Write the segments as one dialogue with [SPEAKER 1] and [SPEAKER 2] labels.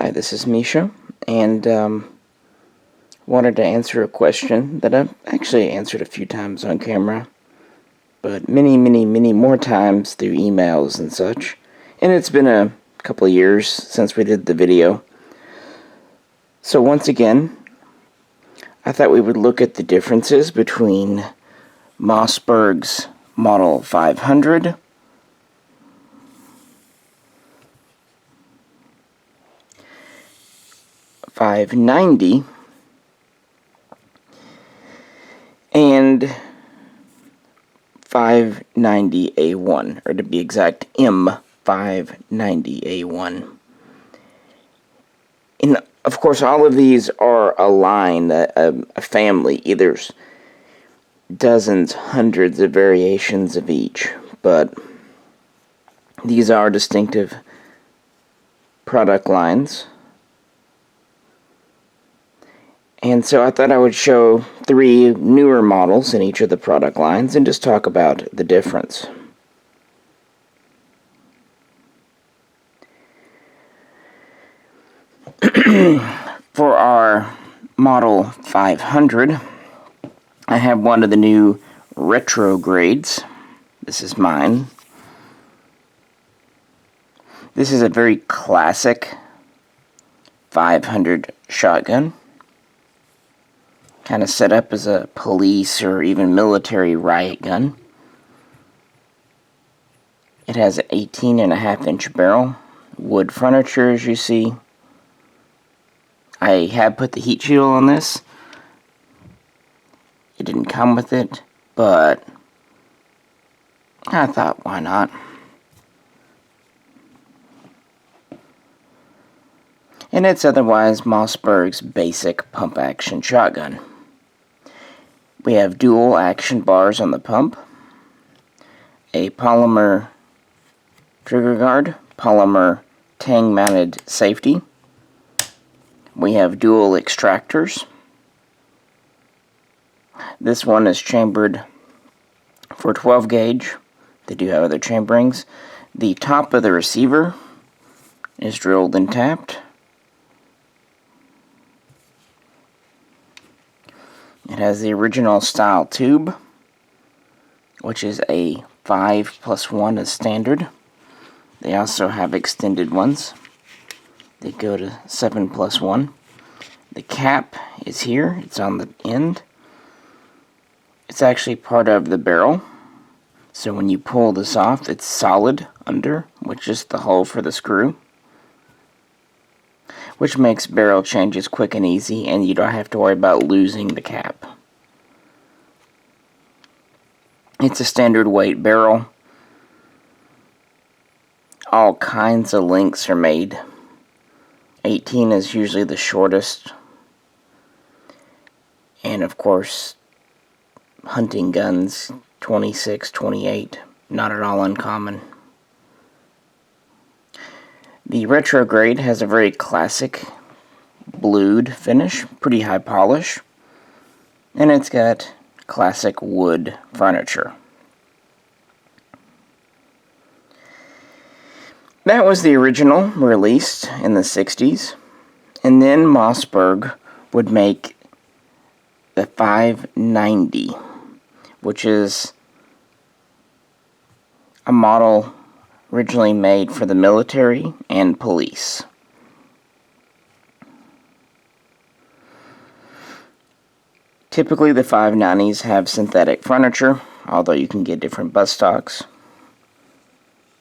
[SPEAKER 1] Hi, this is Misha, and wanted to answer a question that I've actually answered a few times on camera, but many more times through emails and such. And it's been a couple of years since we did the video. So once again, I thought we would look at the differences between Mossberg's Model 500 590 and 590A1, or to be exact, M590A1. And of course, all of these are a line, a family. There's dozens, hundreds of variations of each, but these are distinctive product lines. And so I thought I would show 3 newer models in each of the product lines and just talk about the difference. For our Model 500, I have one of the new retrogrades. This is mine. This is a very classic 500 shotgun. Kind of set up as a police or even military riot gun. It has an 18.5-inch barrel, wood furniture as you see. I have put the heat shield on this. It didn't come with it, but I thought, why not? And it's otherwise Mossberg's basic pump-action shotgun. We have dual action bars on the pump, a polymer trigger guard, polymer tang-mounted safety. We have dual extractors. This one is chambered for 12 gauge. They do have other chamberings. The top of the receiver is drilled and tapped. It has the original style tube, which is a 5+1 as standard. They also have extended ones. They go to 7+1. The cap is here. It's on the end. It's actually part of the barrel. So when you pull this off, it's solid under, which is the hole for the screw, which makes barrel changes quick and easy, and you don't have to worry about losing the cap. It's a standard weight barrel. All kinds of lengths are made. 18 is usually the shortest. And of course, hunting guns, 26, 28, not at all uncommon. The retrograde has a very classic blued finish, pretty high polish, and it's got classic wood furniture. That was the original, released in the 60s, and then Mossberg would make the 590, which is a model originally made for the military and police. Typically the 590s have synthetic furniture, although you can get different buttstocks.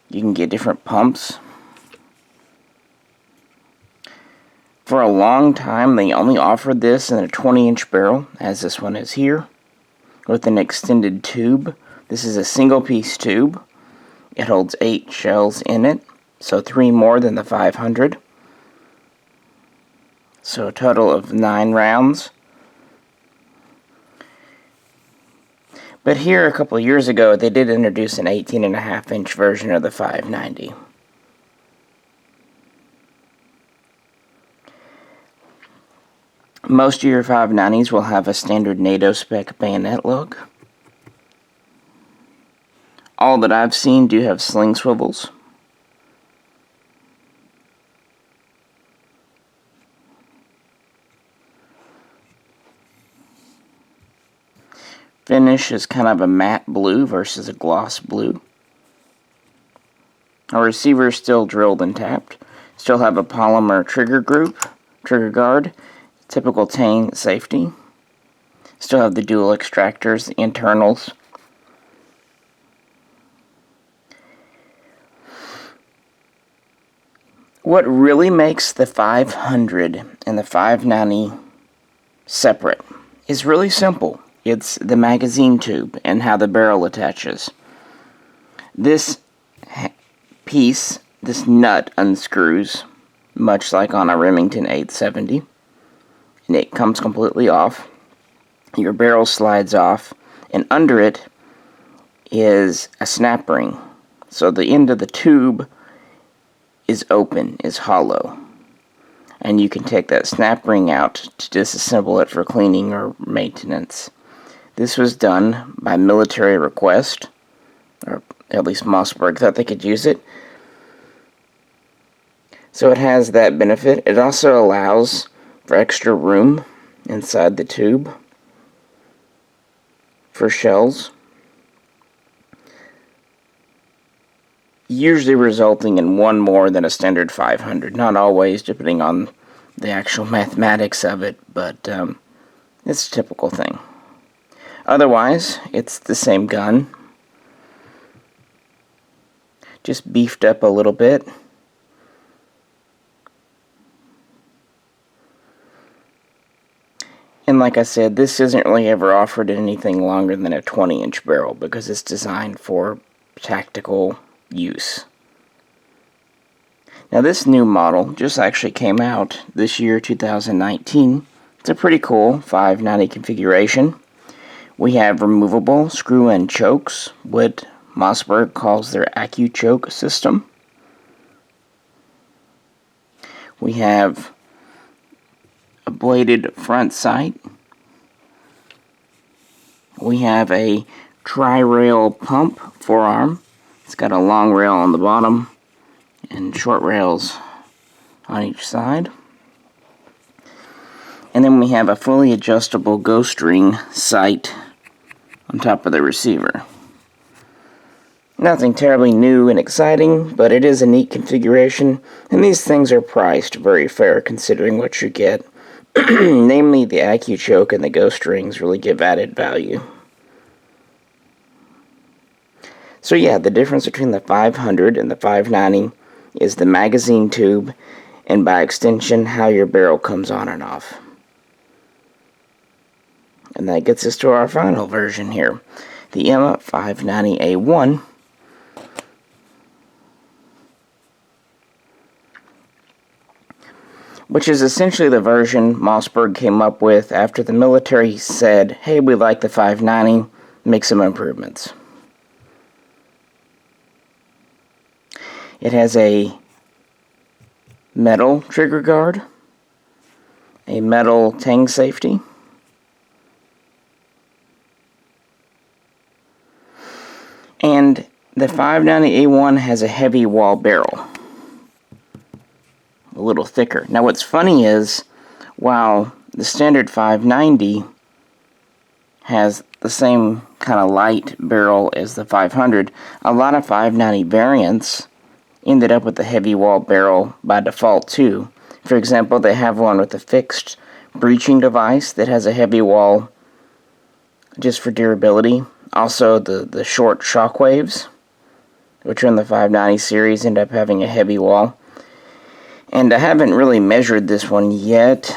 [SPEAKER 1] You can get different pumps. For a long time they only offered this in a 20-inch barrel, as this one is here, with an extended tube. This is a single-piece tube. It holds 8 shells in it, so 3 more than the 500. So a total of 9 rounds. But here, a couple of years ago, they did introduce an 18.5-inch version of the 590. Most of your 590s will have a standard NATO spec bayonet look. All that I've seen do have sling swivels. Finish is kind of a matte blue versus a gloss blue. Our receiver is still drilled and tapped. Still have a polymer trigger guard, typical Tang safety. Still have the dual extractors, the internals. What really makes the 500 and the 590 separate is really simple. It's the magazine tube and how the barrel attaches. This piece, this nut unscrews, much like on a Remington 870, and it comes completely off. Your barrel slides off, and under it is a snap ring. So the end of the tube is open, is hollow. And you can take that snap ring out to disassemble it for cleaning or maintenance. This was done by military request, or at least Mossberg thought they could use it. So it has that benefit. It also allows for extra room inside the tube for shells, usually resulting in one more than a standard 500. Not always, depending on the actual mathematics of it, but it's a typical thing. Otherwise, it's the same gun, just beefed up a little bit. And like I said, this isn't really ever offered in anything longer than a 20-inch barrel because it's designed for tactical use. Now this new model just actually came out this year, 2019. It's a pretty cool 590 configuration. We have removable screw-in chokes, what Mossberg calls their AccuChoke system. We have a bladed front sight. We have a tri-rail pump forearm. It's got a long rail on the bottom and short rails on each side. And then we have a fully adjustable ghost ring sight on top of the receiver. Nothing terribly new and exciting, but it is a neat configuration, and these things are priced very fair considering what you get. Namely, the AccuChoke and the ghost rings really give added value. So yeah, the difference between the 500 and the 590 is the magazine tube, and by extension, how your barrel comes on and off. And that gets us to our final version here, the M590A1. Which is essentially the version Mossberg came up with after the military said, hey, we like the 590, make some improvements. It has a metal trigger guard, a metal Tang safety, and the 590A1 has a heavy wall barrel, a little thicker. Now what's funny is, while the standard 590 has the same kind of light barrel as the 500, a lot of 590 variants ended up with a heavy wall barrel by default too. For example, they have one with a fixed breaching device that has a heavy wall just for durability. Also, the short shockwaves, which are in the 590 series, end up having a heavy wall. And I haven't really measured this one yet.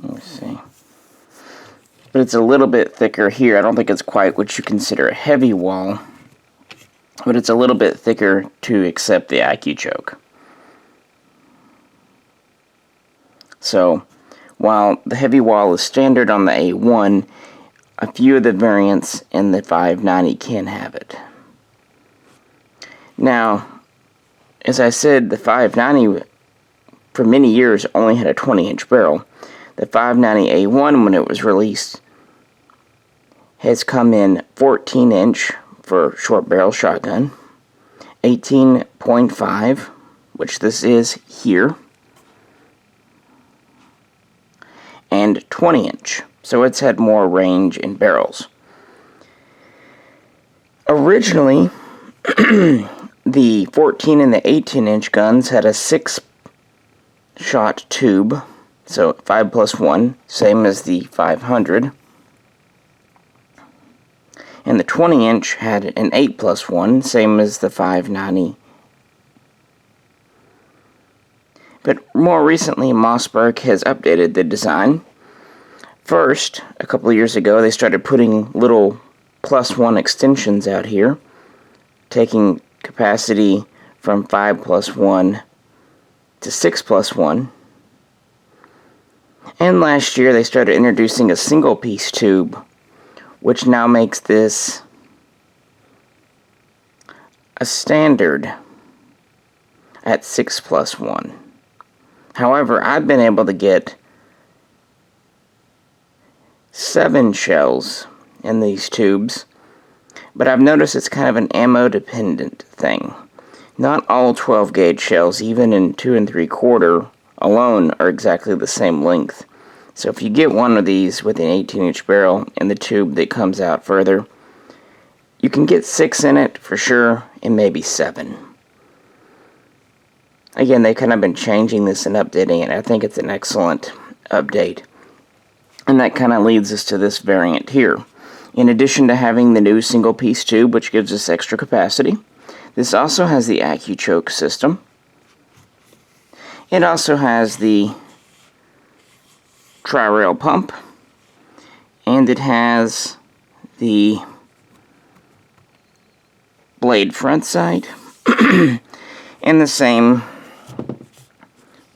[SPEAKER 1] Let me see. But it's a little bit thicker here. I don't think it's quite what you consider a heavy wall, but it's a little bit thicker to accept the AccuChoke. So, while the heavy wall is standard on the A1, a few of the variants in the 590 can have it. Now, as I said, the 590 for many years only had a 20-inch barrel. The 590A1, when it was released, has come in 14-inch for short barrel shotgun, 18.5, which this is here, and and 20 inch. So it's had more range in barrels. Originally, the 14 and the 18 inch guns had a 6-shot tube, so 5+1, same as the 500. And the 20 inch had an 8+1, same as the 590. But more recently, Mossberg has updated the design. First, a couple of years ago, they started putting little +1 extensions out here, taking capacity from 5+1 to 6+1. And last year, they started introducing a single-piece tube, which now makes this a standard at 6+1. However, I've been able to get 7 shells in these tubes, but I've noticed it's kind of an ammo dependent thing. Not all 12 gauge shells, even in 2 3/4 alone, are exactly the same length. So if you get one of these with an 18-inch barrel and the tube that comes out further, you can get 6 in it for sure, and maybe 7. Again, they've kind of been changing this and updating it. I think it's an excellent update. And that kind of leads us to this variant here. In addition to having the new single-piece tube, which gives us extra capacity, this also has the AccuChoke system. It also has the tri-rail pump, and it has the blade front sight, and the same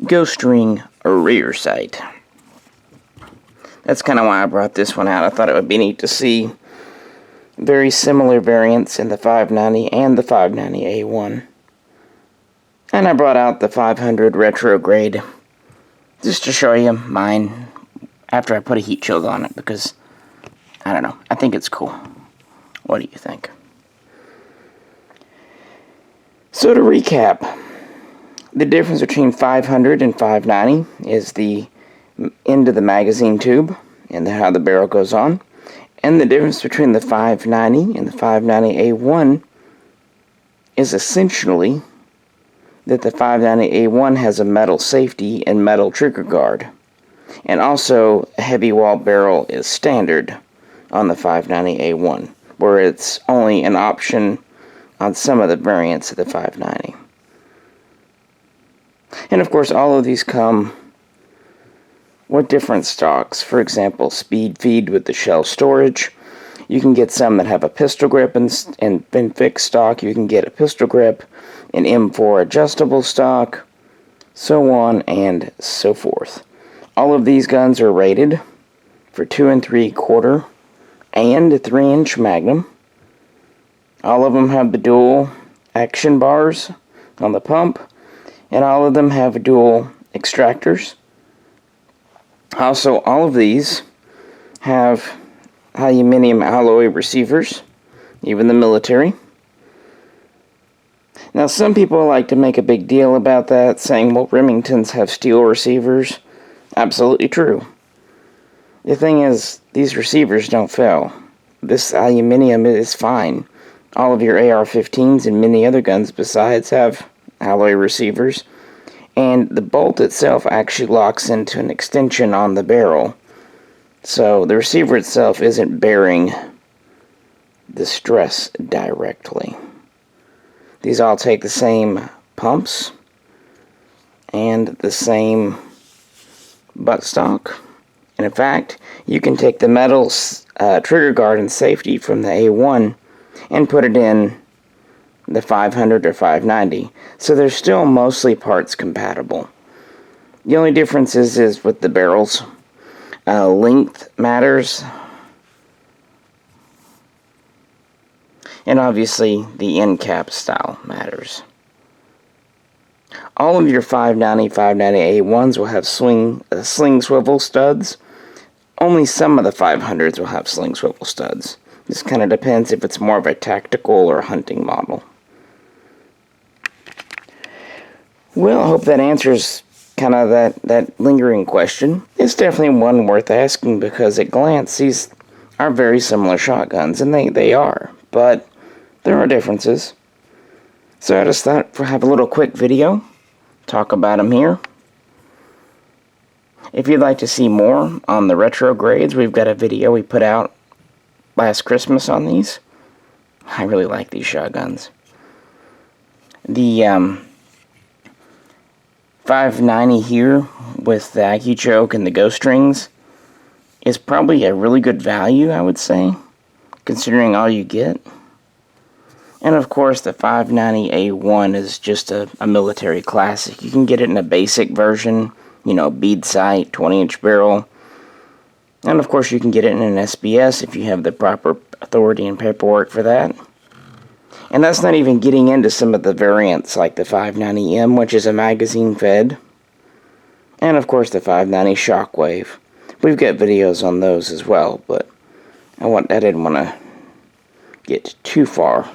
[SPEAKER 1] ghost ring rear sight. That's kind of why I brought this one out. I thought it would be neat to see very similar variants in the 590 and the 590A1. And I brought out the 500 retrograde just to show you mine after I put a heat shield on it, because, I don't know, I think it's cool. What do you think? So to recap, the difference between 500 and 590 is the end of the magazine tube and how the barrel goes on. And the difference between the 590 and the 590A1 is essentially that the 590A1 has a metal safety and metal trigger guard. And also, a heavy wall barrel is standard on the 590A1, where it's only an option on some of the variants of the 590. And of course, all of these come with different stocks. For example, speed feed with the shell storage. You can get some that have a pistol grip and fixed stock. You can get a pistol grip, an M4 adjustable stock, so on and so forth. All of these guns are rated for 2 3/4 and 3-inch Magnum. All of them have the dual action bars on the pump, and all of them have dual extractors. Also, all of these have aluminum alloy receivers, even the military. Now, some people like to make a big deal about that, saying, well, Remingtons have steel receivers. Absolutely true. The thing is, these receivers don't fail. This aluminum is fine. All of your AR-15s and many other guns besides have alloy receivers. And the bolt itself actually locks into an extension on the barrel. So the receiver itself isn't bearing the stress directly. These all take the same pumps and the same buttstock. And in fact, you can take the metal trigger guard and safety from the A1 and put it in the 500 or 590. So they're still mostly parts compatible. The only difference is with the barrels. Length matters. And obviously the end cap style matters. All of your 590, 590A1s will have sling swivel studs. Only some of the 500s will have sling swivel studs. This kind of depends if it's more of a tactical or hunting model. Well, I hope that answers kind of that lingering question. It's definitely one worth asking because at glance these are very similar shotguns, and they are, but there are differences. So I just thought we'd have a little quick video, talk about them here. If you'd like to see more on the retro grades, we've got a video we put out last Christmas on these. I really like these shotguns. The 590 here with the AccuChoke and the ghost rings is probably a really good value, I would say, considering all you get. And of course the 590A1 is just a military classic. You can get it in a basic version, you know, bead sight, 20-inch barrel. And of course you can get it in an SBS if you have the proper authority and paperwork for that. And that's not even getting into some of the variants like the 590M, which is a magazine fed. And of course the 590 Shockwave. We've got videos on those as well, but I didn't want to get too far